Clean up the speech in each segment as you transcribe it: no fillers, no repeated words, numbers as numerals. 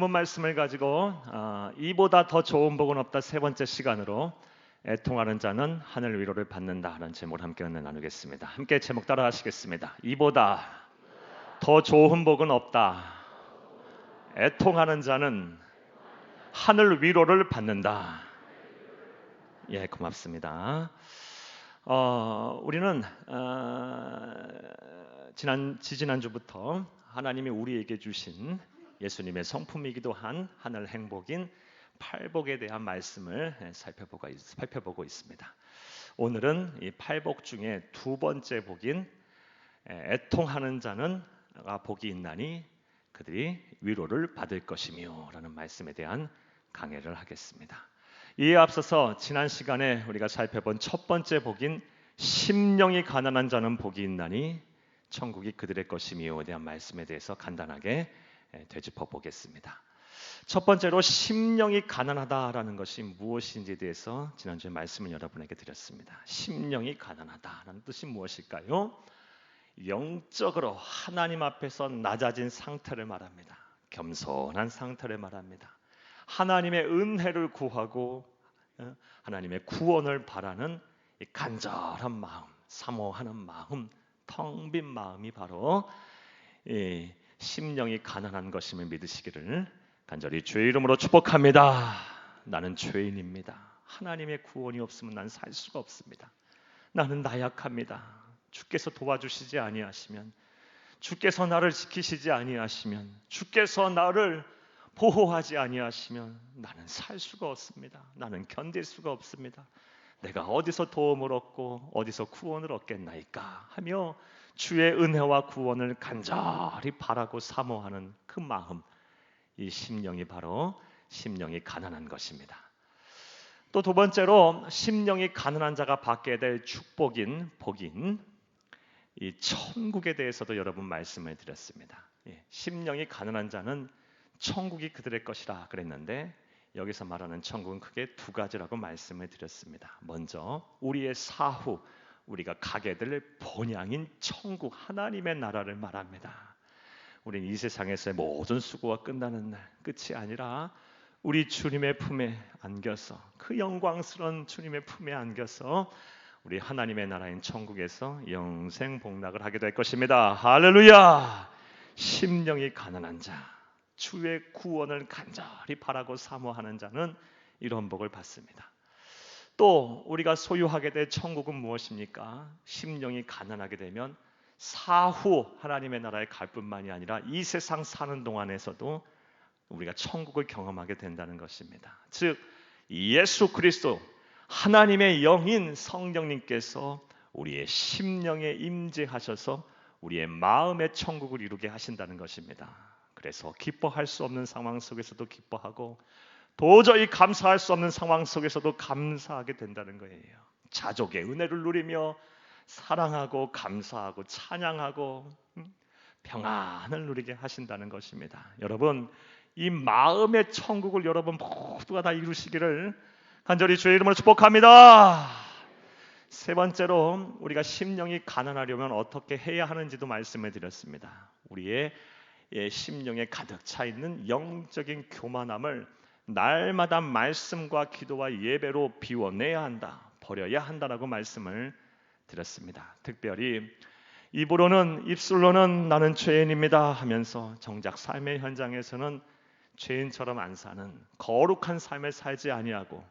본문 말씀을 가지고 이보다 더 좋은 복은 없다 세 번째 시간으로 애통하는 자는 하늘 위로를 받는다 하는 제목을 함께 은혜 나누겠습니다. 함께 제목 따라 하시겠습니다. 이보다 더 좋은 복은 없다. 애통하는 자는 하늘 위로를 받는다. 예, 고맙습니다. 우리는 지난주부터 하나님이 우리에게 주신 예수님의 성품이기도 한 하늘 행복인 팔복에 대한 말씀을 살펴보고 있습니다. 오늘은 이 팔복 중에 두 번째 복인 애통하는 자는 복이 있나니 그들이 위로를 받을 것이며 라는 말씀에 대한 강해를 하겠습니다. 이에 앞서서 지난 시간에 우리가 살펴본 첫 번째 복인 심령이 가난한 자는 복이 있나니 천국이 그들의 것이며에 대한 말씀에 대해서 간단하게 되짚어 보겠습니다. 첫 번째로 심령이 가난하다라는 것이 무엇인지에 대해서 지난주에 말씀을 여러분에게 드렸습니다. 심령이 가난하다라는 뜻이 무엇일까요? 영적으로 하나님 앞에서 낮아진 상태를 말합니다. 겸손한 상태를 말합니다. 하나님의 은혜를 구하고 하나님의 구원을 바라는 이 간절한 마음, 사모하는 마음, 텅 빈 마음이 바로 이 심령이 가난한 것임을 믿으시기를 간절히 주의 이름으로 축복합니다. 나는 죄인입니다. 하나님의 구원이 없으면 난 살 수가 없습니다. 나는 나약합니다. 주께서 도와주시지 아니하시면, 주께서 나를 지키시지 아니하시면, 주께서 나를 보호하지 아니하시면 나는 살 수가 없습니다. 나는 견딜 수가 없습니다. 내가 어디서 도움을 얻고 어디서 구원을 얻겠나이까 하며 주의 은혜와 구원을 간절히 바라고 사모하는 그 마음, 이 심령이 바로 심령이 가난한 것입니다. 또 두 번째로 심령이 가난한 자가 받게 될 축복인 복인 이 천국에 대해서도 여러분 말씀을 드렸습니다. 심령이 가난한 자는 천국이 그들의 것이라 그랬는데 여기서 말하는 천국은 크게 두 가지라고 말씀을 드렸습니다. 먼저 우리의 사후, 우리가 가게 될 본향인 천국 하나님의 나라를 말합니다. 우리는 이 세상에서의 모든 수고가 끝나는 날, 끝이 아니라 우리 주님의 품에 안겨서 그 영광스러운 주님의 품에 안겨서 우리 하나님의 나라인 천국에서 영생 복락을 하게 될 것입니다. 할렐루야! 심령이 가난한 자, 주의 구원을 간절히 바라고 사모하는 자는 이런 복을 받습니다. 또 우리가 소유하게 될 천국은 무엇입니까? 심령이 가난하게 되면 사후 하나님의 나라에 갈 뿐만이 아니라 이 세상 사는 동안에서도 우리가 천국을 경험하게 된다는 것입니다. 즉 예수 그리스도 하나님의 영인 성령님께서 우리의 심령에 임재하셔서 우리의 마음의 천국을 이루게 하신다는 것입니다. 그래서 기뻐할 수 없는 상황 속에서도 기뻐하고 도저히 감사할 수 없는 상황 속에서도 감사하게 된다는 거예요. 자족의 은혜를 누리며 사랑하고 감사하고 찬양하고 평안을 누리게 하신다는 것입니다. 여러분, 이 마음의 천국을 여러분 모두가 다 이루시기를 간절히 주의 이름으로 축복합니다. 세 번째로 우리가 심령이 가난하려면 어떻게 해야 하는지도 말씀을 드렸습니다. 우리의 심령에 가득 차 있는 영적인 교만함을 날마다 말씀과 기도와 예배로 비워내야 한다, 버려야 한다라고 말씀을 드렸습니다. 특별히 입술로는 나는 죄인입니다 하면서 정작 삶의 현장에서는 죄인처럼 안 사는 거룩한 삶을 살지 아니하고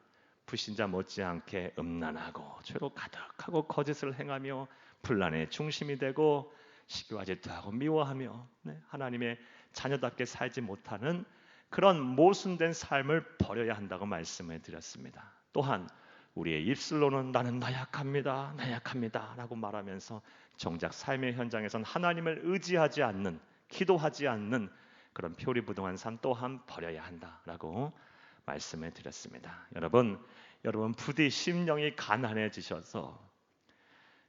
불신자 못지않게 음란하고 죄로 가득하고 거짓을 행하며 분란의 중심이 되고 시기와 질투하고 미워하며 하나님의 자녀답게 살지 못하는 그런 모순된 삶을 버려야 한다고 말씀을 드렸습니다. 또한 우리의 입술로는 나는 나약합니다 라고 말하면서 정작 삶의 현장에선 하나님을 의지하지 않는, 기도하지 않는 그런 표리부동한 삶 또한 버려야 한다라고 말씀을 드렸습니다. 여러분 부디 심령이 가난해지셔서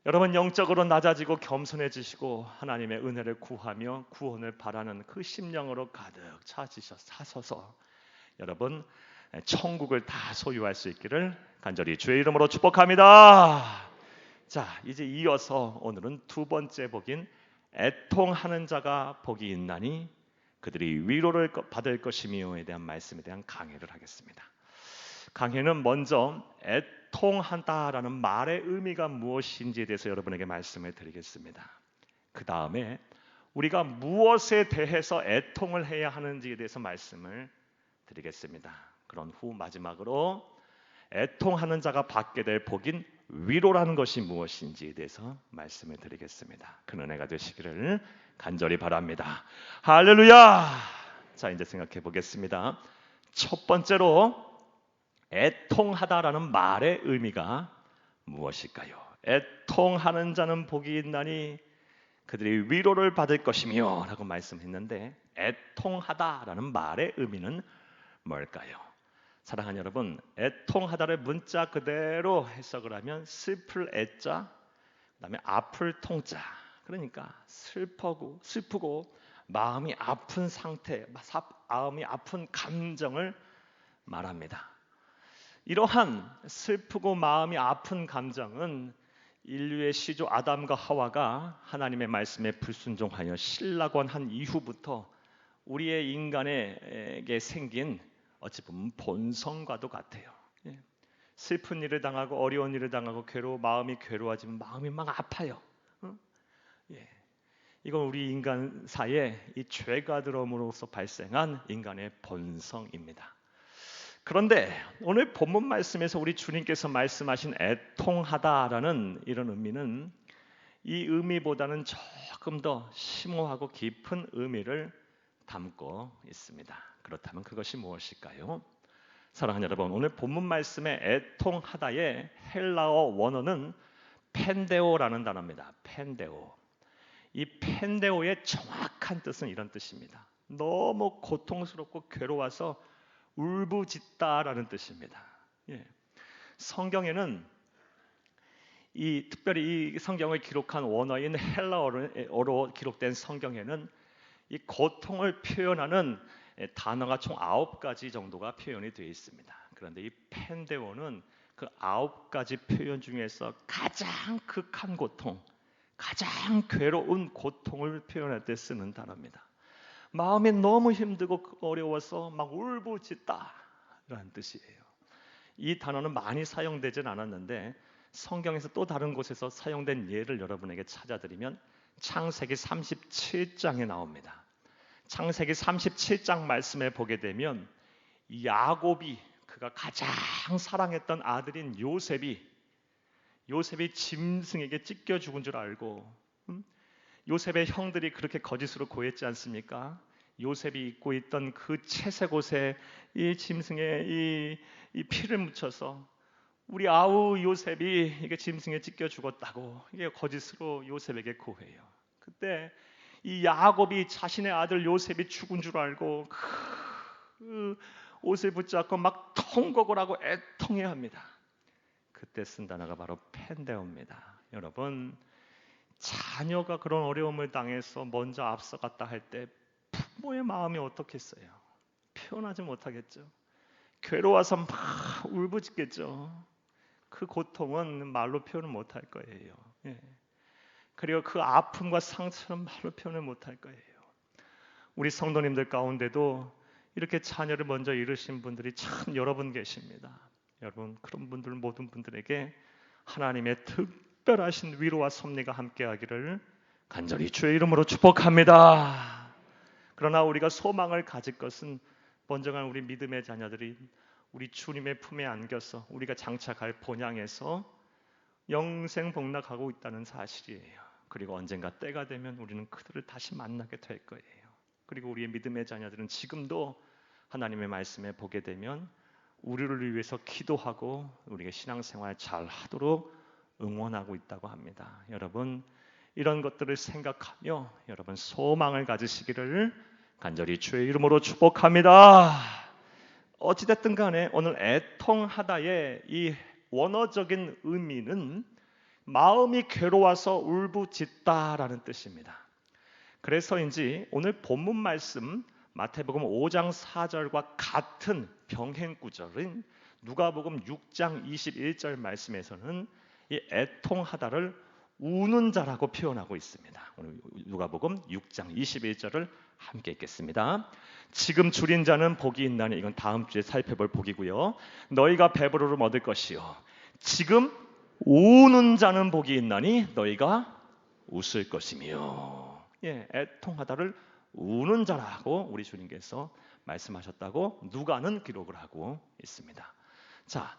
여러분 영적으로 낮아지고 겸손해지시고 하나님의 은혜를 구하며 구원을 바라는 그 심령으로 가득 차셔서 여러분 천국을 다 소유할 수 있기를 간절히 주의 이름으로 축복합니다. 자, 이제 이어서 오늘은 두 번째 복인 애통하는 자가 복이 있나니 그들이 위로를 받을 것이며에 대한 말씀에 대한 강해를 하겠습니다. 강해는 먼저 애통한다라는 말의 의미가 무엇인지에 대해서 여러분에게 말씀을 드리겠습니다. 그 다음에 우리가 무엇에 대해서 애통을 해야 하는지에 대해서 말씀을 드리겠습니다. 그런 후 마지막으로 애통하는 자가 받게 될 복인 위로라는 것이 무엇인지에 대해서 말씀을 드리겠습니다. 그 은혜가 되시기를 간절히 바랍니다. 할렐루야! 자, 이제 생각해 보겠습니다. 첫 번째로 애통하다라는 말의 의미가 무엇일까요? 애통하는 자는 복이 있나니 그들이 위로를 받을 것이며 라고 말씀했는데, 애통하다라는 말의 의미는 뭘까요? 사랑하는 여러분, 애통하다를 문자 그대로 해석을 하면 슬플 애자, 그다음에 아플 통자, 그러니까 슬프고 마음이 아픈 상태, 마음이 아픈 감정을 말합니다. 이러한 슬프고 마음이 아픈 감정은 인류의 시조 아담과 하와가 하나님의 말씀에 불순종하여 신락원한 이후부터 우리의 인간에게 생긴 어찌 보면 본성과도 같아요. 슬픈 일을 당하고 어려운 일을 당하고 마음이 괴로워지면 마음이 막 아파요. 이건 우리 인간사에 이 죄가 들어옴으로써 발생한 인간의 본성입니다. 그런데 오늘 본문 말씀에서 우리 주님께서 말씀하신 애통하다라는 이런 의미는 이 의미보다는 조금 더 심오하고 깊은 의미를 담고 있습니다. 그렇다면 그것이 무엇일까요? 사랑하는 여러분, 오늘 본문 말씀의 애통하다의 헬라어 원어는 펜데오라는 단어입니다. 펜데오. 이 펜데오의 정확한 뜻은 이런 뜻입니다. 너무 고통스럽고 괴로워서 울부짖다라는 뜻입니다. 성경에는 특별히 이 성경을 기록한 원어인 헬라어로 기록된 성경에는 이 고통을 표현하는 단어가 총 9가지 정도가 표현이 되어 있습니다. 그런데 이 펜데오는 그 9가지 표현 중에서 가장 극한 고통, 가장 괴로운 고통을 표현할 때 쓰는 단어입니다. 마음이 너무 힘들고 어려워서 막 울부짖다라는 뜻이에요. 이 단어는 많이 사용되진 않았는데 성경에서 또 다른 곳에서 사용된 예를 여러분에게 찾아드리면 창세기 37장에 나옵니다. 창세기 37장 말씀에 보게 되면 야곱이 그가 가장 사랑했던 아들인 요셉이 짐승에게 찢겨 죽은 줄 알고 요셉의 형들이 그렇게 거짓으로 고했지 않습니까? 요셉이 입고 있던 그 채색 옷에 이 짐승의 이 피를 묻혀서 우리 아우 요셉이 이게 짐승에 찢겨 죽었다고 이게 거짓으로 요셉에게 고해요. 그때 이 야곱이 자신의 아들 요셉이 죽은 줄 알고 그 옷을 붙잡고 막 통곡을 하고 애통해야 합니다. 그때 쓴 단어가 바로 펜데오입니다. 여러분, 자녀가 그런 어려움을 당해서 먼저 앞서갔다 할 때 부모의 마음이 어떻겠어요? 표현하지 못하겠죠. 괴로워서 막 울부짖겠죠. 그 고통은 말로 표현을 못할 거예요. 그리고 그 아픔과 상처는 말로 표현을 못할 거예요. 우리 성도님들 가운데도 이렇게 자녀를 먼저 잃으신 분들이 참 여러 분 계십니다. 여러분, 그런 분들 모든 분들에게 하나님의 특별하신 위로와 섭리가 함께하기를 간절히 주의 이름으로 축복합니다. 그러나 우리가 소망을 가질 것은 번정한 우리 믿음의 자녀들이 우리 주님의 품에 안겨서 우리가 장착할 본향에서 영생복락하고 있다는 사실이에요. 그리고 언젠가 때가 되면 우리는 그들을 다시 만나게 될 거예요. 그리고 우리의 믿음의 자녀들은 지금도 하나님의 말씀에 보게 되면 우리를 위해서 기도하고 우리가 신앙생활 잘 하도록 응원하고 있다고 합니다. 여러분, 이런 것들을 생각하며 여러분 소망을 가지시기를 간절히 주의 이름으로 축복합니다. 어찌됐든 간에 오늘 애통하다의 이 원어적인 의미는 마음이 괴로워서 울부짖다라는 뜻입니다. 그래서인지 오늘 본문 말씀 마태복음 5장 4절과 같은 병행 구절인 누가복음 6장 21절 말씀에서는 이 애통하다를 우는 자라고 표현하고 있습니다. 오늘 누가복음 6장 21절을 함께 읽겠습니다. 지금 줄인 자는 복이 있나니, 이건 다음 주에 살펴볼 복이고요. 너희가 배부르름 얻을 것이요. 지금 우는 자는 복이 있나니 너희가 웃을 것이며. 애통하다를 우는 자라고 우리 주님께서 말씀하셨다고 누가는 기록을 하고 있습니다. 자,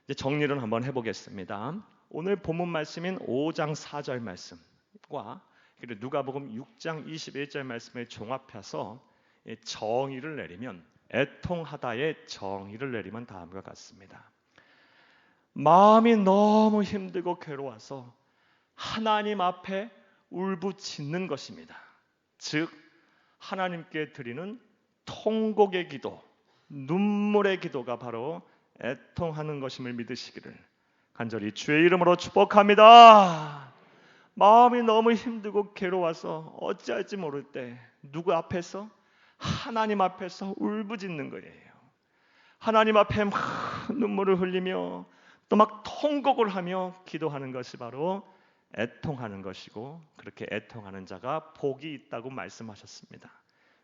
이제 정리를 한번 해보겠습니다. 오늘 본문 말씀인 5장 4절 말씀과 그리고 누가복음 6장 21절 말씀을 종합해서 정의를 내리면, 애통하다의 정의를 내리면 다음과 같습니다. 마음이 너무 힘들고 괴로워서 하나님 앞에 울부짖는 것입니다. 즉 하나님께 드리는 통곡의 기도, 눈물의 기도가 바로 애통하는 것임을 믿으시기를 간절히 주의 이름으로 축복합니다. 마음이 너무 힘들고 괴로워서 어찌할지 모를 때 누구 앞에서? 하나님 앞에서 울부짖는 거예요. 하나님 앞에 막 눈물을 흘리며 또 막 통곡을 하며 기도하는 것이 바로 애통하는 것이고, 그렇게 애통하는 자가 복이 있다고 말씀하셨습니다.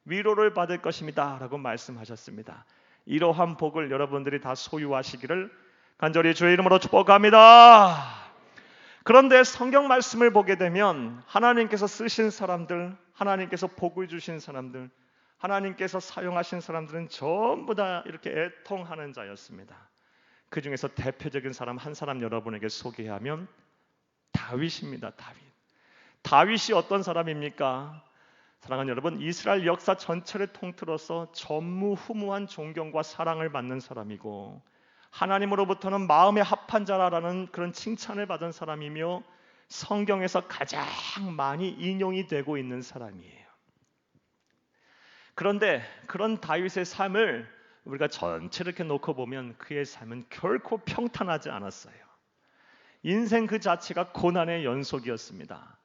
위로를 받을 것입니다 라고 말씀하셨습니다. 이러한 복을 여러분들이 다 소유하시기를 간절히 주의 이름으로 축복합니다. 그런데 성경 말씀을 보게 되면 하나님께서 쓰신 사람들, 하나님께서 복을 주신 사람들, 하나님께서 사용하신 사람들은 전부 다 이렇게 애통하는 자였습니다. 그 중에서 대표적인 사람 한 사람 여러분에게 소개하면 다윗입니다. 다윗이 어떤 사람입니까? 사랑하는 여러분, 이스라엘 역사 전체를 통틀어서 전무후무한 존경과 사랑을 받는 사람이고, 하나님으로부터는 마음에 합한 자라는 그런 칭찬을 받은 사람이며, 성경에서 가장 많이 인용이 되고 있는 사람이에요. 그런데 그런 다윗의 삶을 우리가 전체를 이렇게 놓고 보면 그의 삶은 결코 평탄하지 않았어요. 인생 그 자체가 고난의 연속이었습니다.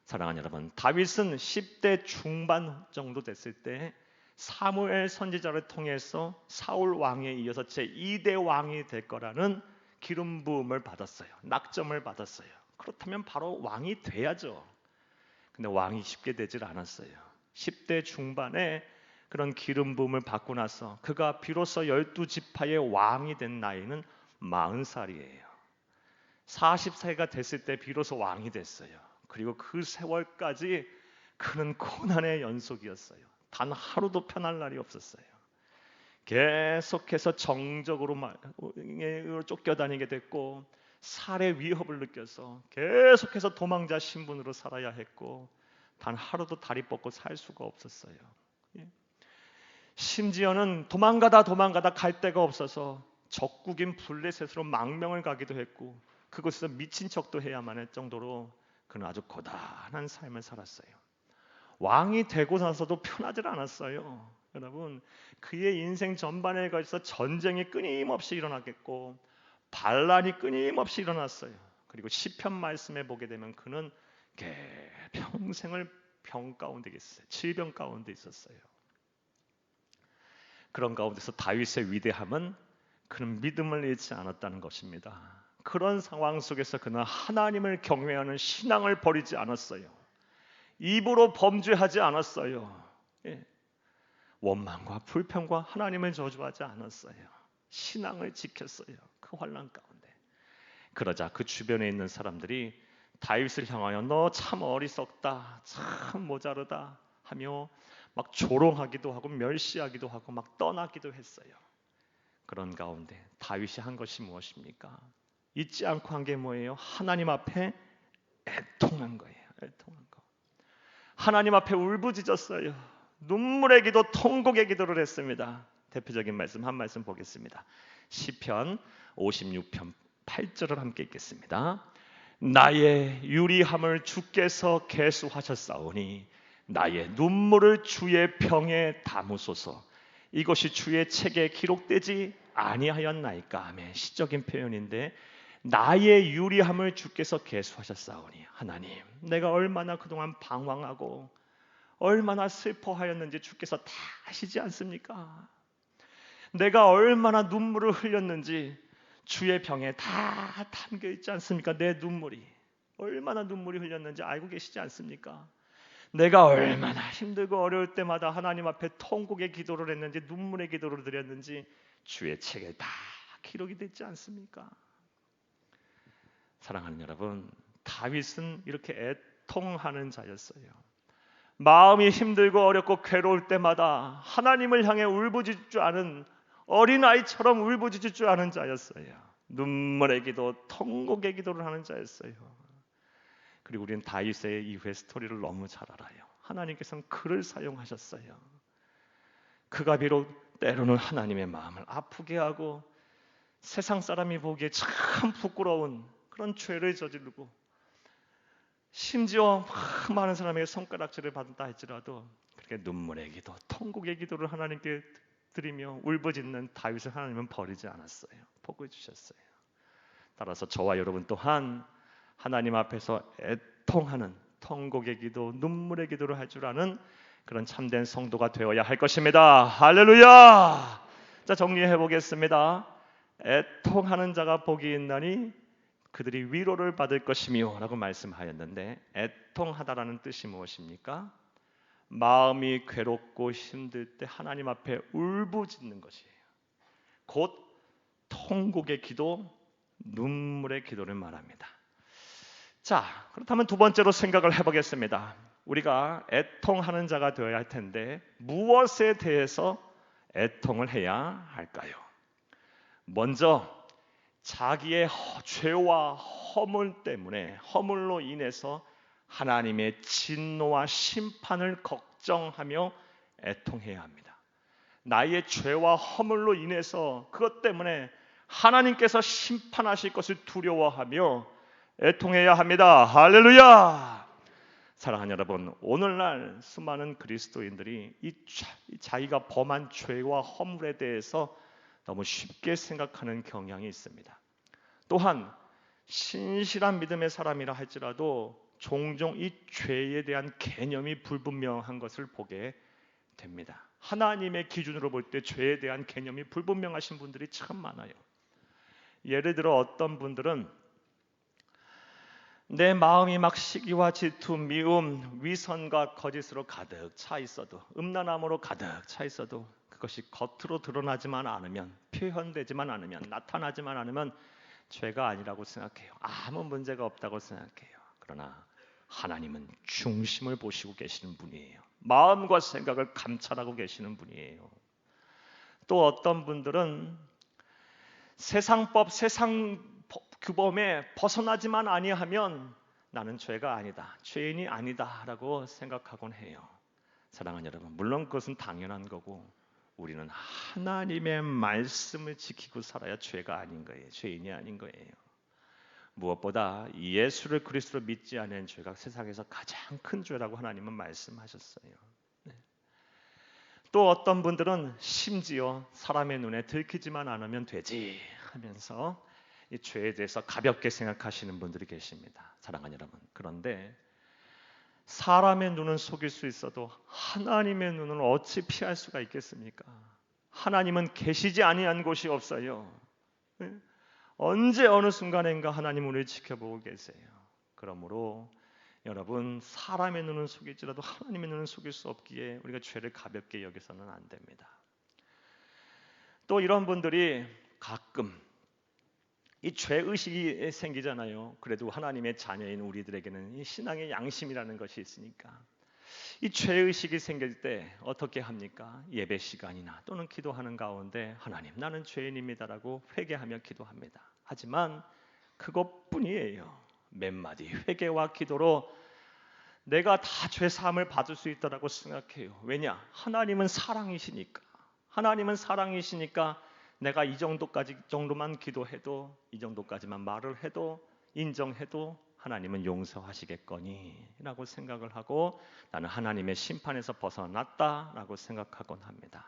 사랑하는 여러분, 다윗은 10대 중반 정도 됐을 때 사무엘 선지자를 통해서 사울 왕에 이어서 제2대 왕이 될 거라는 기름 부음을 받았어요. 낙점을 받았어요. 그렇다면 바로 왕이 돼야죠. 근데 왕이 쉽게 되질 않았어요. 10대 중반에 그런 기름 부음을 받고 나서 그가 비로소 12지파의 왕이 된 나이는 40살이에요. 40세가 됐을 때 비로소 왕이 됐어요. 그리고 그 세월까지 그는 고난의 연속이었어요. 단 하루도 편할 날이 없었어요. 계속해서 정적으로 쫓겨다니게 됐고, 살해 위협을 느껴서 계속해서 도망자 신분으로 살아야 했고, 단 하루도 다리 뻗고 살 수가 없었어요. 심지어는 도망가다 갈 데가 없어서 적국인 블레셋으로 망명을 가기도 했고, 그곳에서 미친 척도 해야만 할 정도로 그는 아주 고단한 삶을 살았어요. 왕이 되고 나서도 편하지 않았어요. 여러분, 그의 인생 전반에 걸쳐서 전쟁이 끊임없이 일어났겠고, 반란이 끊임없이 일어났어요. 그리고 시편 말씀에 보게 되면 그는 평생을 병 가운데 있었어요. 질병 가운데 있었어요. 그런 가운데서 다윗의 위대함은 그는 믿음을 잃지 않았다는 것입니다. 그런 상황 속에서 그는 하나님을 경외하는 신앙을 버리지 않았어요. 입으로 범죄하지 않았어요. 원망과 불평과 하나님을 저주하지 않았어요. 신앙을 지켰어요. 그 환난 가운데. 그러자 그 주변에 있는 사람들이 다윗을 향하여 너 참 어리석다, 참 모자르다 하며 막 조롱하기도 하고 멸시하기도 하고 막 떠나기도 했어요. 그런 가운데 다윗이 한 것이 무엇입니까? 잊지 않고 한 게 뭐예요? 하나님 앞에 애통한 거예요. 애통한 거. 하나님 앞에 울부짖었어요. 눈물의 기도, 통곡의 기도를 했습니다. 대표적인 말씀 한 말씀 보겠습니다. 시편 56편 8절을 함께 읽겠습니다. 나의 유리함을 주께서 계수하셨사오니 나의 눈물을 주의 병에 담으소서. 이것이 주의 책에 기록되지 아니하였나이까 하며 시적인 표현인데, 나의 유리함을 주께서 계수하셨사오니, 하나님, 내가 얼마나 그동안 방황하고 얼마나 슬퍼하였는지 주께서 다 아시지 않습니까? 내가 얼마나 눈물을 흘렸는지 주의 병에 다 담겨 있지 않습니까? 내 눈물이 얼마나 눈물이 흘렸는지 알고 계시지 않습니까? 내가 얼마나 힘들고 어려울 때마다 하나님 앞에 통곡의 기도를 했는지 눈물의 기도를 드렸는지 주의 책에 다 기록이 됐지 않습니까? 사랑하는 여러분, 다윗은 이렇게 애통하는 자였어요. 마음이 힘들고 어렵고 괴로울 때마다 하나님을 향해 울부짖을 줄 아는 어린아이처럼 울부짖을 줄 아는 자였어요. 눈물의 기도, 통곡의 기도를 하는 자였어요. 그리고 우리는 다윗의 이후의 스토리를 너무 잘 알아요. 하나님께서는 그를 사용하셨어요. 그가 비록 때로는 하나님의 마음을 아프게 하고 세상 사람이 보기에 참 부끄러운 그런 죄를 저지르고 심지어 많은 사람에게 손가락질을 받았다 할지라도 그렇게 눈물의 기도, 통곡의 기도를 하나님께 드리며 울부짖는 다윗을 하나님은 버리지 않았어요. 복을 주셨어요. 따라서 저와 여러분 또한 하나님 앞에서 애통하는 통곡의 기도, 눈물의 기도를 할 줄 아는 그런 참된 성도가 되어야 할 것입니다. 할렐루야! 자, 정리해 보겠습니다. 애통하는 자가 복이 있나니 그들이 위로를 받을 것이며 라고 말씀하였는데, 애통하다라는 뜻이 무엇입니까? 마음이 괴롭고 힘들 때 하나님 앞에 울부짖는 것이에요. 곧 통곡의 기도, 눈물의 기도를 말합니다. 자, 그렇다면 두 번째로 생각을 해보겠습니다. 우리가 애통하는 자가 되어야 할 텐데 무엇에 대해서 애통을 해야 할까요? 먼저 자기의 죄와 허물로 인해서 하나님의 진노와 심판을 걱정하며 애통해야 합니다. 나의 죄와 허물로 인해서 그것 때문에 하나님께서 심판하실 것을 두려워하며 애통해야 합니다. 할렐루야! 사랑하는 여러분, 오늘날 수많은 그리스도인들이 이 자기가 범한 죄와 허물에 대해서 너무 쉽게 생각하는 경향이 있습니다. 또한 신실한 믿음의 사람이라 할지라도 종종 이 죄에 대한 개념이 불분명한 것을 보게 됩니다. 하나님의 기준으로 볼 때 죄에 대한 개념이 불분명하신 분들이 참 많아요. 예를 들어 어떤 분들은 내 마음이 막 시기와 질투, 미움, 위선과 거짓으로 가득 차 있어도, 음란함으로 가득 차 있어도 그것이 겉으로 드러나지만 않으면, 표현되지만 않으면, 나타나지만 않으면 죄가 아니라고 생각해요. 아무 문제가 없다고 생각해요. 그러나 하나님은 중심을 보시고 계시는 분이에요. 마음과 생각을 감찰하고 계시는 분이에요. 또 어떤 분들은 세상법, 세상 규범에 벗어나지만 아니하면 나는 죄가 아니다, 죄인이 아니다라고 생각하곤 해요. 사랑하는 여러분, 물론 그것은 당연한 거고 우리는 하나님의 말씀을 지키고 살아야 죄가 아닌 거예요. 죄인이 아닌 거예요. 무엇보다 예수를 그리스도로 믿지 않은 죄가 세상에서 가장 큰 죄라고 하나님은 말씀하셨어요. 또 어떤 분들은 심지어 사람의 눈에 들키지만 않으면 되지 하면서 이 죄에 대해서 가볍게 생각하시는 분들이 계십니다. 사랑하는 여러분, 그런데 사람의 눈은 속일 수 있어도 하나님의 눈은 어찌 피할 수가 있겠습니까? 하나님은 계시지 아니한 곳이 없어요. 언제 어느 순간인가 하나님 우리를 지켜보고 계세요. 그러므로 여러분, 사람의 눈은 속일지라도 하나님의 눈은 속일 수 없기에 우리가 죄를 가볍게 여기서는 안 됩니다. 또 이런 분들이 가끔 이 죄의식이 생기잖아요. 그래도 하나님의 자녀인 우리들에게는 이 신앙의 양심이라는 것이 있으니까 이 죄의식이 생길 때 어떻게 합니까? 예배 시간이나 또는 기도하는 가운데 하나님, 나는 죄인입니다라고 회개하며 기도합니다. 하지만 그것뿐이에요. 몇 마디 회개와 기도로 내가 다 죄사함을 받을 수 있다라고 생각해요. 왜냐? 하나님은 사랑이시니까. 하나님은 사랑이시니까 내가 이 정도만 기도해도, 이 정도까지만 말을 해도, 인정해도 하나님은 용서하시겠거니 라고 생각을 하고 나는 하나님의 심판에서 벗어났다라고 생각하곤 합니다.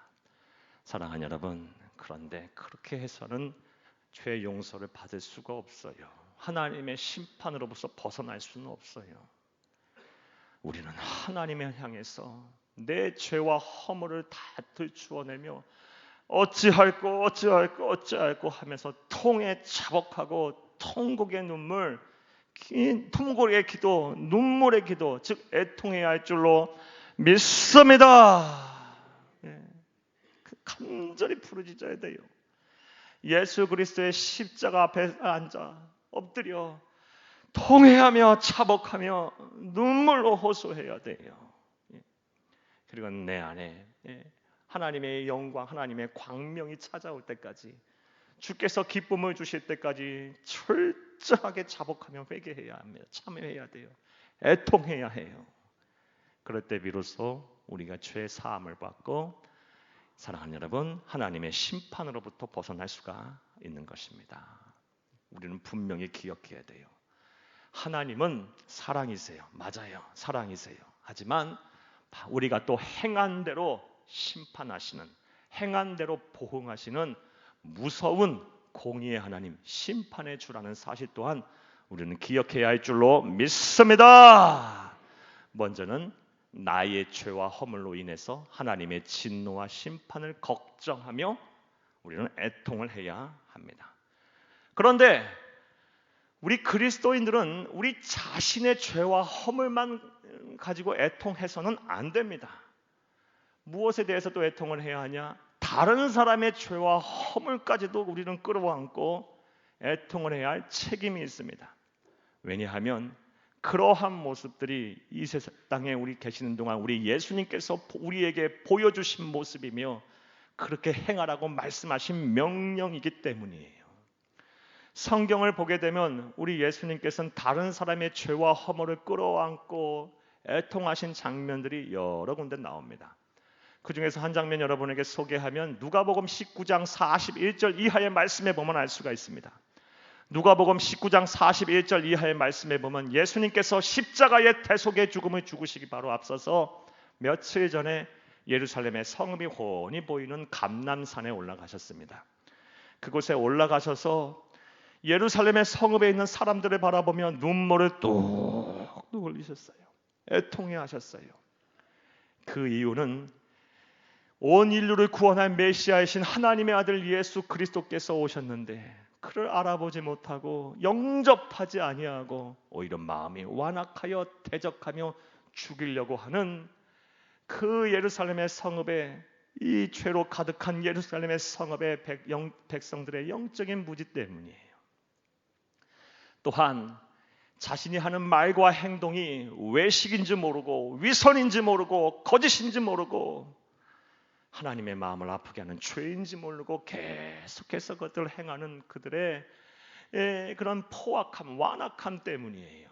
사랑하는 여러분, 그런데 그렇게 해서는 죄 용서를 받을 수가 없어요. 하나님의 심판으로부터 벗어날 수는 없어요. 우리는 하나님을 향해서 내 죄와 허물을 다 들추어내며 어찌할꼬 하면서 통에 자복하고 통곡의 눈물, 품고의 기도, 눈물의 기도, 즉 애통해야 할 줄로 믿습니다. 간절히 부르짖어야 돼요. 예수 그리스도의 십자가 앞에 앉아 엎드려 통회하며 차복하며 눈물로 호소해야 돼요. 그리고 내 안에 하나님의 영광, 하나님의 광명이 찾아올 때까지, 주께서 기쁨을 주실 때까지 철저하게 자복하며 회개해야 합니다. 참여해야 돼요. 애통해야 해요. 그럴 때 비로소 우리가 죄 사함을 받고, 사랑하는 여러분, 하나님의 심판으로부터 벗어날 수가 있는 것입니다. 우리는 분명히 기억해야 돼요. 하나님은 사랑이세요. 맞아요. 사랑이세요. 하지만 우리가 또 행한 대로 심판하시는, 행한 대로 보응하시는 무서운 공의의 하나님, 심판의 주라는 사실 또한 우리는 기억해야 할 줄로 믿습니다. 먼저는 나의 죄와 허물로 인해서 하나님의 진노와 심판을 걱정하며 우리는 애통을 해야 합니다. 그런데 우리 그리스도인들은 우리 자신의 죄와 허물만 가지고 애통해서는 안 됩니다. 무엇에 대해서도 애통을 해야 하냐? 다른 사람의 죄와 허물까지도 우리는 끌어안고 애통을 해야 할 책임이 있습니다. 왜냐하면 그러한 모습들이 이 세상에 우리 계시는 동안 우리 예수님께서 우리에게 보여주신 모습이며 그렇게 행하라고 말씀하신 명령이기 때문이에요. 성경을 보게 되면 우리 예수님께서는 다른 사람의 죄와 허물을 끌어안고 애통하신 장면들이 여러 군데 나옵니다. 그 중에서 한 장면 여러분에게 소개하면 누가복음 19장 41절 이하의 말씀에 보면 알 수가 있습니다. 누가복음 19장 41절 이하의 말씀에 보면 예수님께서 십자가의 대속의 죽음을 죽으시기 바로 앞서서 며칠 전에 예루살렘의 성읍이 훤히 보이는 감람산에 올라가셨습니다. 그곳에 올라가셔서 예루살렘의 성읍에 있는 사람들을 바라보며 눈물을 뚝뚝 흘리셨어요. 애통해 하셨어요. 그 이유는 온 인류를 구원할 메시아이신 하나님의 아들 예수 그리스도께서 오셨는데 그를 알아보지 못하고 영접하지 아니하고 오히려 마음이 완악하여 대적하며 죽이려고 하는 그 예루살렘의 성읍에, 이 죄로 가득한 예루살렘의 성읍의 백성들의 영적인 무지 때문이에요. 또한 자신이 하는 말과 행동이 외식인지 모르고 위선인지 모르고 거짓인지 모르고 하나님의 마음을 아프게 하는 죄인지 모르고 계속해서 그것들을 행하는 그들의 그런 포악함, 완악함 때문이에요.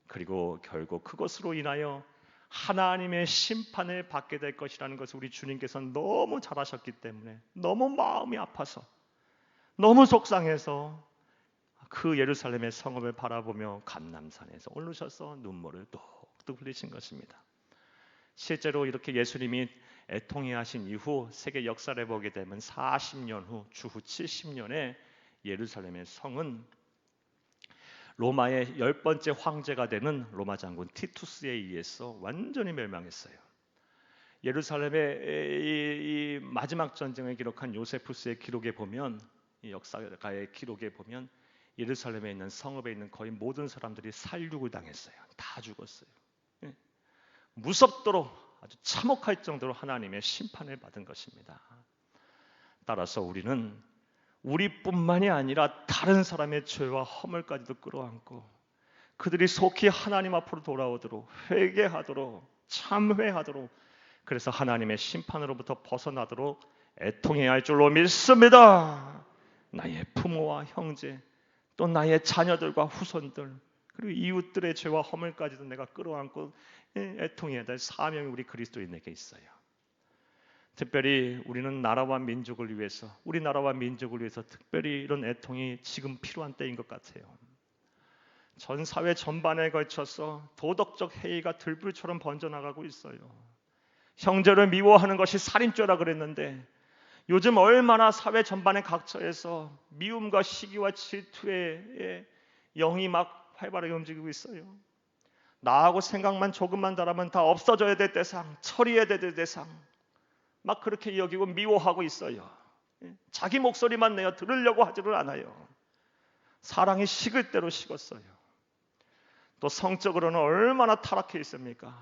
그리고 결국 그것으로 인하여 하나님의 심판을 받게 될 것이라는 것을 우리 주님께서는 너무 잘 아셨기 때문에 너무 마음이 아파서 너무 속상해서 그 예루살렘의 성읍을 바라보며 감람산에서 오르셔서 눈물을 뚝뚝 흘리신 것입니다. 실제로 이렇게 예수님이 애통해 하신 이후 세계 역사를 보게 되면 40년 후 주후 70년에 예루살렘의 성은 로마의 10번째 황제가 되는 로마 장군 티투스에 의해서 완전히 멸망했어요. 예루살렘의 이 마지막 전쟁을 기록한 요세푸스의 기록에 보면, 이 역사가의 기록에 보면 예루살렘에 있는 성읍에 있는 거의 모든 사람들이 살육을 당했어요. 다 죽었어요. 무섭도록 아주 참혹할 정도로 하나님의 심판을 받은 것입니다. 따라서 우리는 우리뿐만이 아니라 다른 사람의 죄와 허물까지도 끌어안고 그들이 속히 하나님 앞으로 돌아오도록, 회개하도록, 참회하도록, 그래서 하나님의 심판으로부터 벗어나도록 애통해야 할 줄로 믿습니다. 나의 부모와 형제, 또 나의 자녀들과 후손들, 그리고 이웃들의 죄와 허물까지도 내가 끌어안고 애통해야 될 사명이 우리 그리스도인에게 있어요. 특별히 우리는 나라와 민족을 위해서, 우리 나라와 민족을 위해서 특별히 이런 애통이 지금 필요한 때인 것 같아요. 전 사회 전반에 걸쳐서 도덕적 해이가 들불처럼 번져나가고 있어요. 형제를 미워하는 것이 살인죄라 그랬는데 요즘 얼마나 사회 전반의 각처에서 미움과 시기와 질투의 영이 막 활발하게 움직이고 있어요. 나하고 생각만 조금만 다르면 다 없어져야 될 대상, 처리해야 될 대상, 막 그렇게 여기고 미워하고 있어요. 자기 목소리만 내어 들으려고 하지를 않아요. 사랑이 식을 대로 식었어요. 또 성적으로는 얼마나 타락해 있습니까?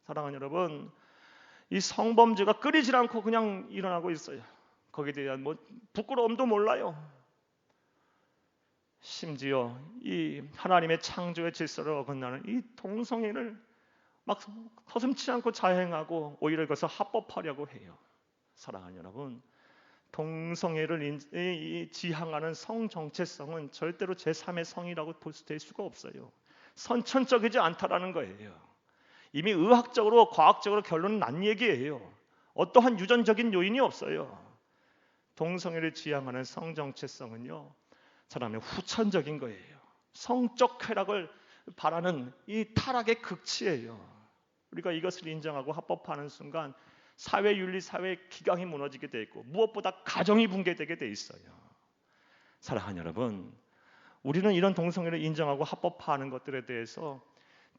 사랑하는 여러분, 이 성범죄가 끊이질 않고 그냥 일어나고 있어요. 거기에 대한 부끄러움도 몰라요. 심지어 이 하나님의 창조의 질서를 어긋나는 이 동성애를 막 서슴지 않고 자행하고 오히려 이것을 합법화하려고 해요. 사랑하는 여러분, 동성애를 지향하는 성 정체성은 절대로 제3의 성이라고 될 수가 없어요. 선천적이지 않다라는 거예요. 이미 의학적으로 과학적으로 결론은 난 얘기예요. 어떠한 유전적인 요인이 없어요. 동성애를 지향하는 성 정체성은요, 사람의 후천적인 거예요. 성적 쾌락을 바라는 이 타락의 극치예요. 우리가 이것을 인정하고 합법화하는 순간 사회윤리, 사회 기강이 무너지게 돼 있고 무엇보다 가정이 붕괴되게 돼 있어요. 사랑하는 여러분, 우리는 이런 동성애를 인정하고 합법화하는 것들에 대해서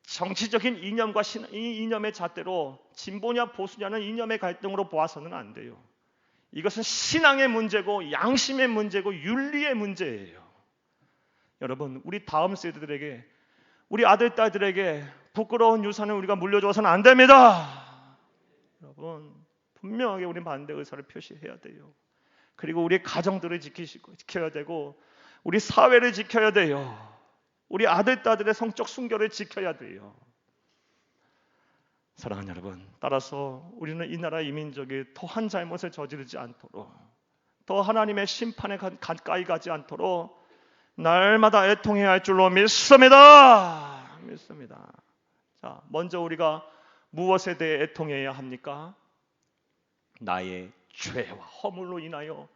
정치적인 이념과 이 이념의 잣대로 진보냐 보수냐는 이념의 갈등으로 보아서는 안 돼요. 이것은 신앙의 문제고 양심의 문제고 윤리의 문제예요. 여러분, 우리 다음 세대들에게, 우리 아들 딸들에게 부끄러운 유산을 우리가 물려줘서는 안 됩니다. 여러분, 분명하게 우리 반대 의사를 표시해야 돼요. 그리고 우리 가정들을 지켜야 되고 우리 사회를 지켜야 돼요. 우리 아들 딸들의 성적 순결을 지켜야 돼요. 사랑하는 여러분, 따라서 우리는 이 나라 이민족이 더한 잘못을 저지르지 않도록, 더 하나님의 심판에 가까이 가지 않도록 날마다 애통해야 할 줄로 믿습니다. 자, 먼저 우리가 무엇에 대해 애통해야 합니까? 나의 죄와 허물로 인하여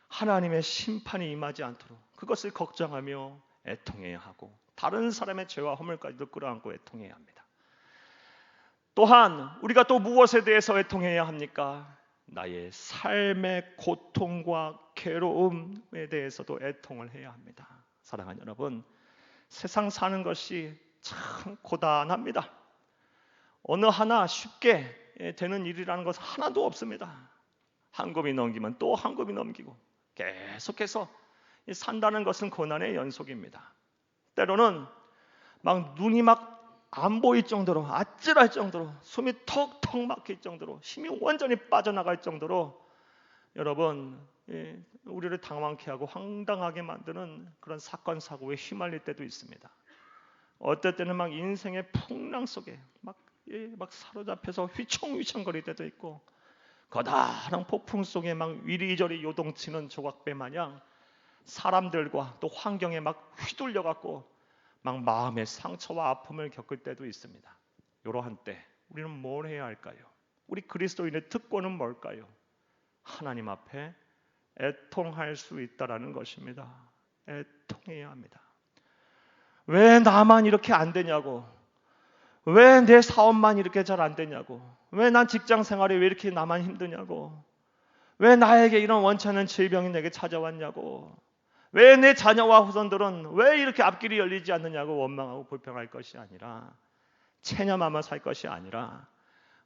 하나님의 심판이 임하지 않도록 그것을 걱정하며 애통해야 하고, 다른 사람의 죄와 허물까지도 끌어안고 애통해야 합니다. 또한 우리가 또 무엇에 대해서 애통해야 합니까? 나의 삶의 고통과 괴로움에 대해서도 애통을 해야 합니다. 사랑하는 여러분, 세상 사는 것이 참 고단합니다. 어느 하나 쉽게 되는 일이라는 것은 하나도 없습니다. 한 곱이 넘기면 또 한 곱이 넘기고 계속해서 산다는 것은 고난의 연속입니다. 때로는 막 눈이 막 안 보일 정도로, 아찔할 정도로, 숨이 턱턱 막힐 정도로, 힘이 완전히 빠져나갈 정도로 여러분, 우리를 당황케 하고 황당하게 만드는 그런 사건 사고에 휘말릴 때도 있습니다. 어떨 때는 막 인생의 풍랑 속에 막 사로잡혀서 휘청휘청거릴 때도 있고, 거다한 폭풍 속에 막 이리저리 요동치는 조각배 마냥 사람들과 또 환경에 막 휘둘려 갖고 막 마음의 상처와 아픔을 겪을 때도 있습니다. 이러한 때 우리는 뭘 해야 할까요? 우리 그리스도인의 특권은 뭘까요? 하나님 앞에 애통할 수 있다라는 것입니다. 애통해야 합니다. 왜 나만 이렇게 안 되냐고, 왜 내 사업만 이렇게 잘 안 되냐고, 왜 난 직장 생활이 왜 이렇게 나만 힘드냐고, 왜 나에게 이런 원치 않는 질병이 내게 찾아왔냐고, 왜 내 자녀와 후손들은 왜 이렇게 앞길이 열리지 않느냐고 원망하고 불평할 것이 아니라, 체념하며 살 것이 아니라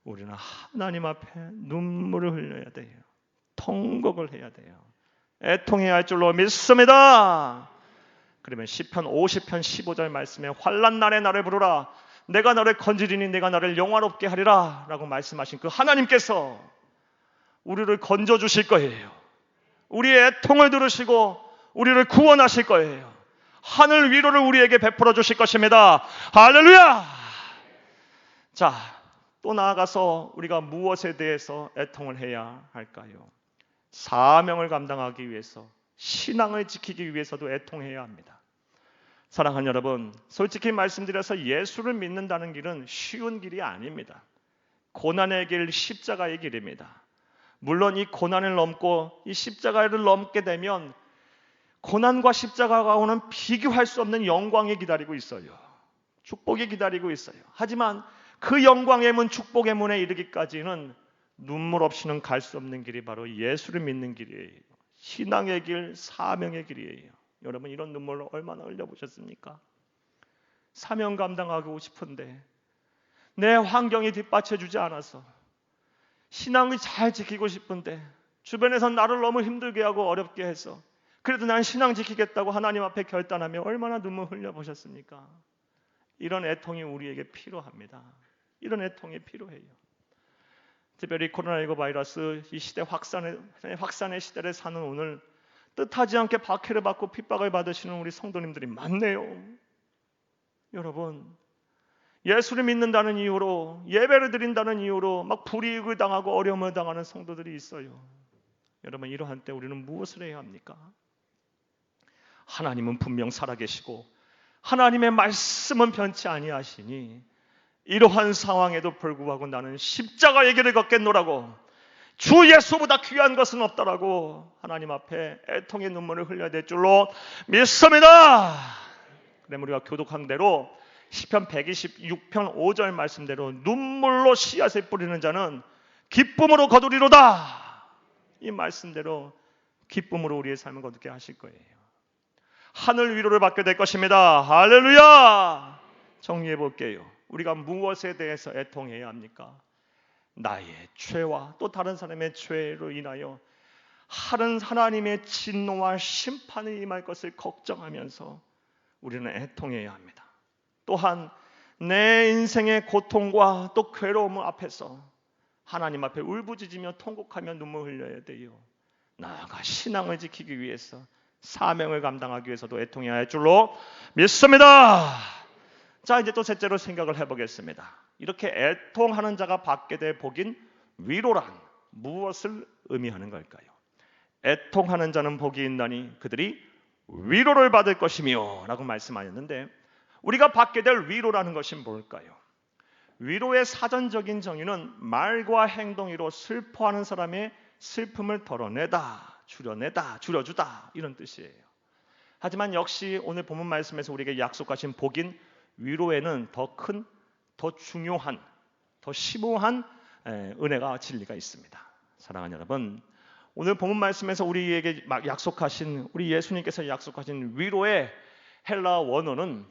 우리는 하나님 앞에 눈물을 흘려야 돼요. 통곡을 해야 돼요. 애통해야 할 줄로 믿습니다. 그러면 시편 50편 15절 말씀에 환난 날에 나를 부르라, 내가 너를 건지리니 내가 너를 영화롭게 하리라 라고 말씀하신 그 하나님께서 우리를 건져주실 거예요. 우리의 애통을 들으시고 우리를 구원하실 거예요. 하늘 위로를 우리에게 베풀어 주실 것입니다. 할렐루야! 자, 또 나아가서 우리가 무엇에 대해서 애통을 해야 할까요? 사명을 감당하기 위해서, 신앙을 지키기 위해서도 애통해야 합니다. 사랑하는 여러분, 솔직히 말씀드려서 예수를 믿는다는 길은 쉬운 길이 아닙니다. 고난의 길, 십자가의 길입니다. 물론 이 고난을 넘고 이 십자가를 넘게 되면 고난과 십자가가 오는 비교할 수 없는 영광이 기다리고 있어요. 축복이 기다리고 있어요. 하지만 그 영광의 문, 축복의 문에 이르기까지는 눈물 없이는 갈 수 없는 길이 바로 예수를 믿는 길이에요. 신앙의 길, 사명의 길이에요. 여러분, 이런 눈물을 얼마나 흘려보셨습니까? 사명 감당하고 싶은데 내 환경이 뒷받쳐주지 않아서, 신앙을 잘 지키고 싶은데 주변에서 나를 너무 힘들게 하고 어렵게 해서 그래도 난 신앙 지키겠다고 하나님 앞에 결단하며 얼마나 눈물 흘려보셨습니까? 이런 애통이 우리에게 필요합니다. 이런 애통이 필요해요. 특별히 코로나19 바이러스 이 시대 확산의 시대를 사는 오늘 뜻하지 않게 박해를 받고 핍박을 받으시는 우리 성도님들이 많네요. 여러분, 예수를 믿는다는 이유로, 예배를 드린다는 이유로 막 불이익을 당하고 어려움을 당하는 성도들이 있어요. 여러분, 이러한 때 우리는 무엇을 해야 합니까? 하나님은 분명 살아계시고 하나님의 말씀은 변치 아니하시니 이러한 상황에도 불구하고 나는 십자가의 길을 걷겠노라고, 주 예수보다 귀한 것은 없다라고 하나님 앞에 애통의 눈물을 흘려야 될 줄로 믿습니다. 그러면 우리가 교독한 대로 시편 126편 5절 말씀대로 눈물로 씨앗을 뿌리는 자는 기쁨으로 거두리로다. 이 말씀대로 기쁨으로 우리의 삶을 거두게 하실 거예요. 하늘 위로를 받게 될 것입니다. 할렐루야. 정리해 볼게요. 우리가 무엇에 대해서 애통해야 합니까? 나의 죄와 또 다른 사람의 죄로 인하여 하나님의 진노와 심판이 임할 것을 걱정하면서 우리는 애통해야 합니다. 또한 내 인생의 고통과 또 괴로움 앞에서 하나님 앞에 울부짖으며 통곡하며 눈물 흘려야 돼요. 나아가 신앙을 지키기 위해서, 사명을 감당하기 위해서도 애통해야 할 줄로 믿습니다. 자, 이제 또 셋째로 생각을 해보겠습니다. 이렇게 애통하는 자가 받게 될 복인 위로란 무엇을 의미하는 걸까요? 애통하는 자는 복이 있나니 그들이 위로를 받을 것이며 라고 말씀하셨는데, 우리가 받게 될 위로라는 것이 뭘까요? 위로의 사전적인 정의는 말과 행동으로 슬퍼하는 사람의 슬픔을 덜어내다, 줄여주다 이런 뜻이에요. 하지만 역시 오늘 본문 말씀에서 우리에게 약속하신 복인 위로에는 더 큰, 더 중요한, 더 심오한 은혜가 진리가 있습니다. 사랑하는 여러분, 오늘 본문 말씀에서 우리에게 약속하신, 우리 예수님께서 약속하신 위로의 헬라 원어는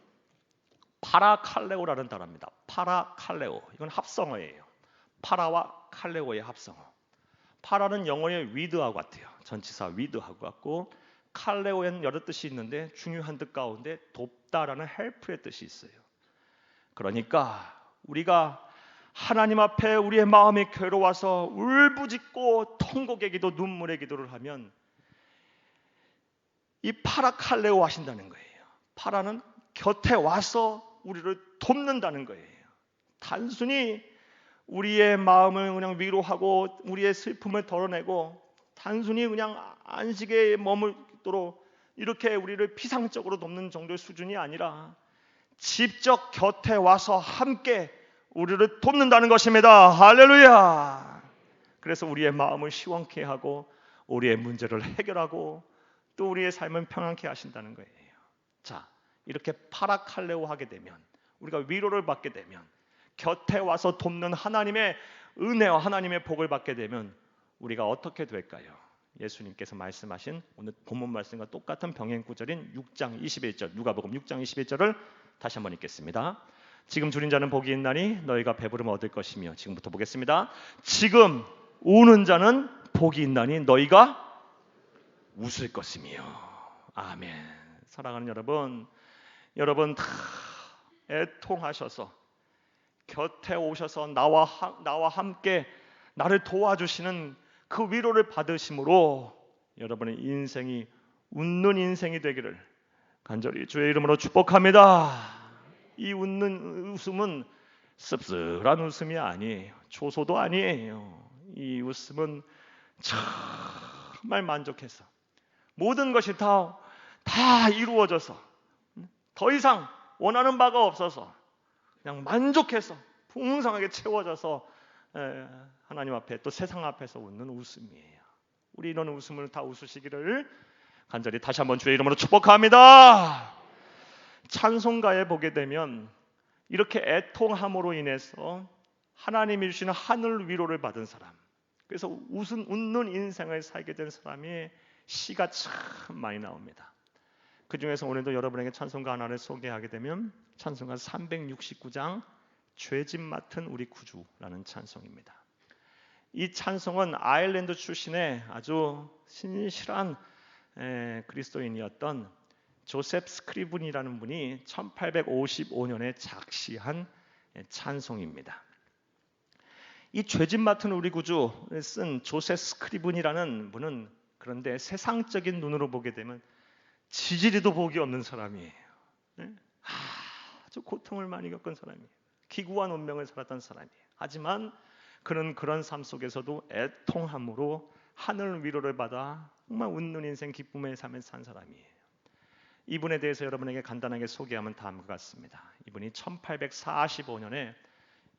파라칼레오라는 단어입니다. 파라칼레오, 이건 합성어예요. 파라와 칼레오의 합성어. 파라는 영어의 with하고 같아요. 전치사 with하고 같고, 칼레오에는 여러 뜻이 있는데 중요한 뜻 가운데 돕다라는 help의 뜻이 있어요. 그러니까 우리가 하나님 앞에 우리의 마음이 괴로워서 울부짖고 통곡의 기도, 눈물의 기도를 하면 이 파라칼레오 하신다는 거예요. 파라는 곁에 와서 우리를 돕는다는 거예요. 단순히 우리의 마음을 그냥 위로하고 우리의 슬픔을 덜어내고 단순히 그냥 안식에 머물도록 이렇게 우리를 피상적으로 돕는 정도의 수준이 아니라 직접 곁에 와서 함께 우리를 돕는다는 것입니다. 할렐루야. 그래서 우리의 마음을 시원케 하고 우리의 문제를 해결하고 또 우리의 삶을 평안케 하신다는 거예요. 자, 이렇게 파라칼레오 하게 되면, 우리가 위로를 받게 되면, 곁에 와서 돕는 하나님의 은혜와 하나님의 복을 받게 되면 우리가 어떻게 될까요? 예수님께서 말씀하신 오늘 본문 말씀과 똑같은 병행 구절인 6장 21절, 누가복음 6장 21절을 다시 한번 읽겠습니다. 지금 줄인 자는 복이 있나니 너희가 배부름을 얻을 것이며, 지금부터 보겠습니다. 지금 우는 자는 복이 있나니 너희가 웃을 것이며. 아멘. 사랑하는 여러분 다 애통하셔서 곁에 오셔서 나와 함께 나를 도와주시는 그 위로를 받으심으로 여러분의 인생이 웃는 인생이 되기를 간절히 주의 이름으로 축복합니다. 이 웃는 웃음은 씁쓸한 웃음이 아니에요. 조소도 아니에요. 이 웃음은 정말 만족해서 모든 것이 다 이루어져서 더 이상 원하는 바가 없어서 그냥 만족해서 풍성하게 채워져서 하나님 앞에 또 세상 앞에서 웃는 웃음이에요. 우리 이런 웃음을 다 웃으시기를 간절히 다시 한번 주의 이름으로 축복합니다. 찬송가에 보게 되면 이렇게 애통함으로 인해서 하나님이 주시는 하늘 위로를 받은 사람, 그래서 웃는 인생을 살게 된 사람이 시가 참 많이 나옵니다. 그 중에서 오늘도 여러분에게 찬송가 하나를 소개하게 되면 찬송가 369장 죄짐 맡은 우리 구주라는 찬송입니다. 이 찬송은 아일랜드 출신의 아주 신실한 그리스도인이었던 조셉 스크리븐이라는 분이 1855년에 작시한 찬송입니다. 이 죄짓 맡은 우리 구주를 쓴 조셉 스크리븐이라는 분은 그런데 세상적인 눈으로 보게 되면 지지리도 복이 없는 사람이에요. 아주 고통을 많이 겪은 사람이에요. 기구한 운명을 살았던 사람이에요. 하지만 그는 그런 삶 속에서도 애통함으로 하늘 위로를 받아 정말 웃는 인생 기쁨의 삶을 산 사람이에요. 이분에 대해서 여러분에게 간단하게 소개하면 다음과 같습니다. 이분이 1845년에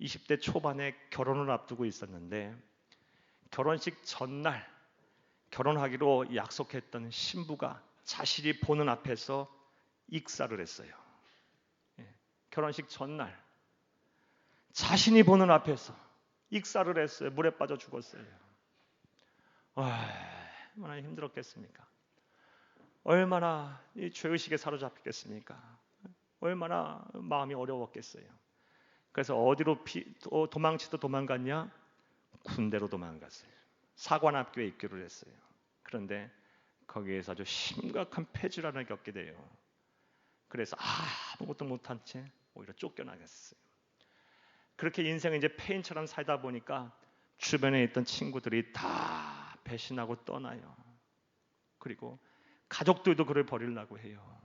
20대 초반에 결혼을 앞두고 있었는데 결혼식 전날 결혼하기로 약속했던 신부가 자신이 보는 앞에서 익사를 했어요. 결혼식 전날 자신이 보는 앞에서 익사를 했어요. 물에 빠져 죽었어요. 얼마나 힘들었겠습니까? 얼마나 이 죄의식에 사로잡혔겠습니까? 얼마나 마음이 어려웠겠어요. 그래서 어디로 도망치도 도망갔냐? 군대로 도망갔어요. 사관학교에 입교를 했어요. 그런데 거기에서 아주 심각한 폐질환을 겪게 돼요. 그래서 아무것도 못한 채 오히려 쫓겨나갔어요. 그렇게 인생을 이제 폐인처럼 살다 보니까 주변에 있던 친구들이 다 배신하고 떠나요. 그리고 가족들도 그를 버리려고 해요.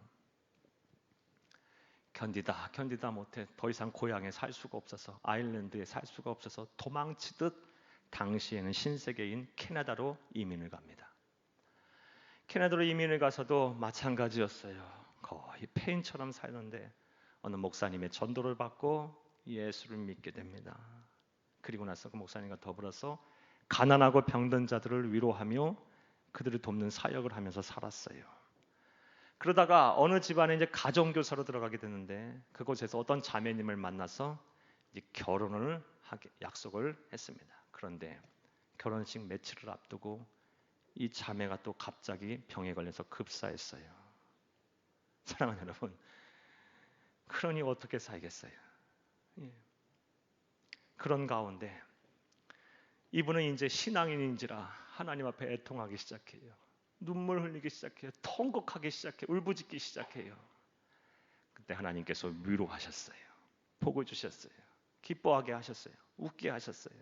견디다 못해 더 이상 고향에 살 수가 없어서 아일랜드에 살 수가 없어서 도망치듯 당시에는 신세계인 캐나다로 이민을 갑니다. 캐나다로 이민을 가서도 마찬가지였어요. 거의 폐인처럼 살는데 어느 목사님의 전도를 받고 예수를 믿게 됩니다. 그리고 나서 그 목사님과 더불어서 가난하고 병든 자들을 위로하며 그들을 돕는 사역을 하면서 살았어요. 그러다가 어느 집안에 이제 가정교사로 들어가게 되는데 그곳에서 어떤 자매님을 만나서 이제 결혼을 하게 약속을 했습니다. 그런데 결혼식 며칠을 앞두고 이 자매가 또 갑자기 병에 걸려서 급사했어요. 사랑하는 여러분, 그러니 어떻게 살겠어요? 그런 가운데 이분은 이제 신앙인인지라 하나님 앞에 애통하기 시작해요. 눈물 흘리기 시작해요. 통곡하기 시작해요. 울부짖기 시작해요. 그때 하나님께서 위로하셨어요. 복을 주셨어요. 기뻐하게 하셨어요. 웃게 하셨어요.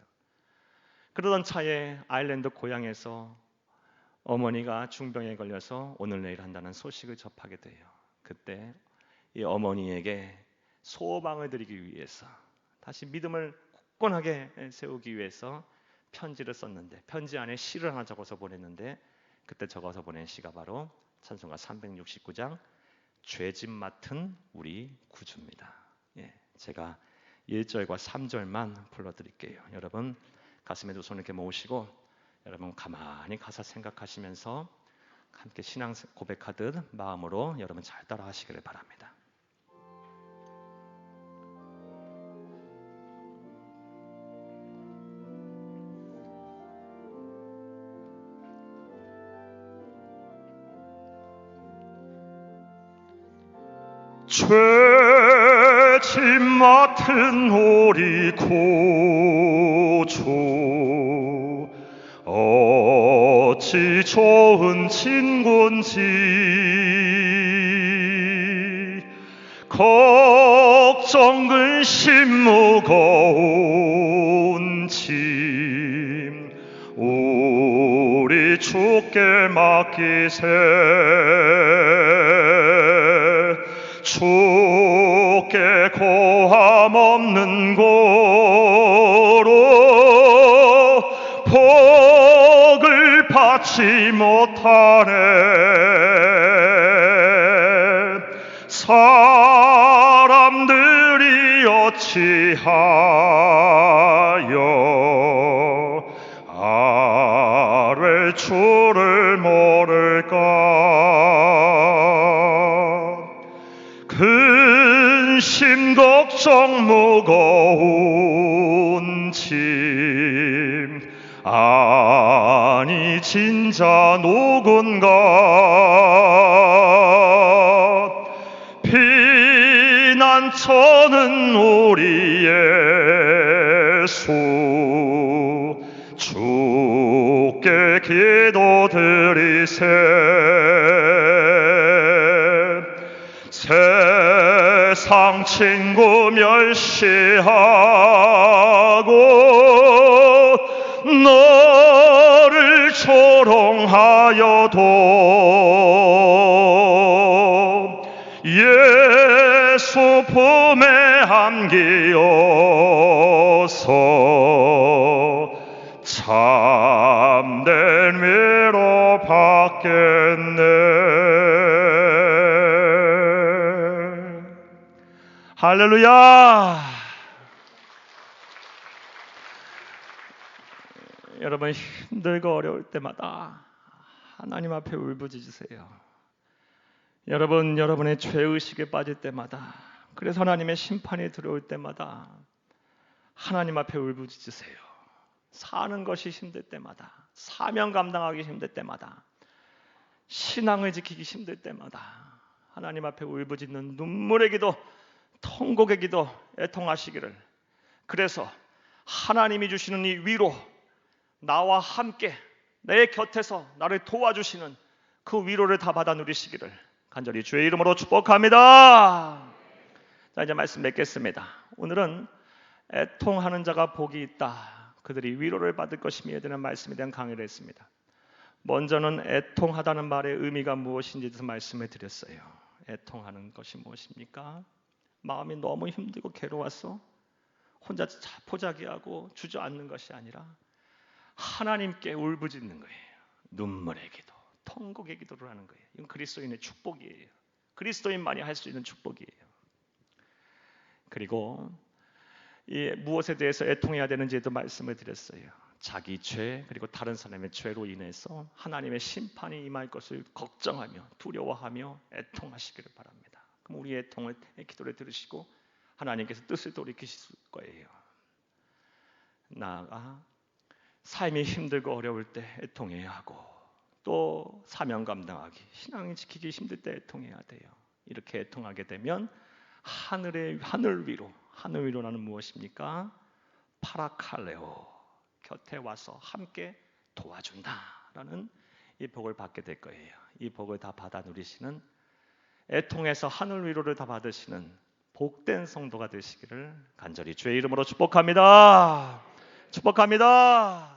그러던 차에 아일랜드 고향에서 어머니가 중병에 걸려서 오늘 내일 한다는 소식을 접하게 돼요. 그때 이 어머니에게 소망을 드리기 위해서 다시 믿음을 굳건하게 세우기 위해서 편지를 썼는데 편지 안에 시를 하나 적어서 보냈는데 그때 적어서 보낸 시가 바로 찬송가 369장 죄짐 맡은 우리 구주입니다. 제가 1절과 3절만 불러드릴게요. 여러분 가슴에 두 손을 이렇게 모으시고 여러분 가만히 가사 생각하시면서 함께 신앙 고백하듯 마음으로 여러분 잘 따라 하시기를 바랍니다. 죄짐 맡은 우리 구주 어찌 좋은 친구인지 걱정 근심 무거운 짐 우리 주께 맡기세 주께 고함 없는 고로 복을 받지 못하네 사람들이 어찌하여 아뢰 주를 모를까 근심 걱정 무거운 짐 아니 진짜 누군가 피난처는 우리 예수 주께 기도드리세 세상 친구 멸시하고 너를 조롱하여도 예수 품에 안기어서 참된 위로 받겠네. 할렐루야. 여러분, 힘들고 어려울 때마다 하나님 앞에 울부짖으세요. 여러분, 여러분의 죄의식에 빠질 때마다, 그래서 하나님의 심판이 들어올 때마다 하나님 앞에 울부짖으세요. 사는 것이 힘들 때마다, 사명 감당하기 힘들 때마다, 신앙을 지키기 힘들 때마다 하나님 앞에 울부짖는 눈물의 기도, 통곡의 기도 애통하시기를. 그래서 하나님이 주시는 이 위로, 나와 함께 내 곁에서 나를 도와주시는 그 위로를 다 받아 누리시기를 간절히 주의 이름으로 축복합니다. 자, 이제 말씀 맺겠습니다. 오늘은 애통하는 자가 복이 있다, 그들이 위로를 받을 것임에 대한 말씀에 대한 강의를 했습니다. 먼저는 애통하다는 말의 의미가 무엇인지 말씀을 드렸어요. 애통하는 것이 무엇입니까? 마음이 너무 힘들고 괴로워서 혼자 자포자기하고 주저앉는 것이 아니라 하나님께 울부짖는 거예요. 눈물의 기도, 통곡의 기도를 하는 거예요. 이건 그리스도인의 축복이에요. 그리스도인만이 할 수 있는 축복이에요. 그리고 이 무엇에 대해서 애통해야 되는지도 말씀을 드렸어요. 자기 죄, 그리고 다른 사람의 죄로 인해서 하나님의 심판이 임할 것을 걱정하며 두려워하며 애통하시기를 바랍니다. 그럼 우리의 애통을, 기도를 들으시고 하나님께서 뜻을 돌이키실 거예요. 나아가 삶이 힘들고 어려울 때 애통해야 하고, 또 사명 감당하기, 신앙을 지키기 힘들 때 애통해야 돼요. 이렇게 애통하게 되면 하늘 위로라는 무엇입니까? 파라칼레오, 곁에 와서 함께 도와준다라는 이 복을 받게 될 거예요. 이 복을 다 받아 누리시는, 애통해서 하늘 위로를 다 받으시는 복된 성도가 되시기를 간절히 주의 이름으로 축복합니다. 축복합니다.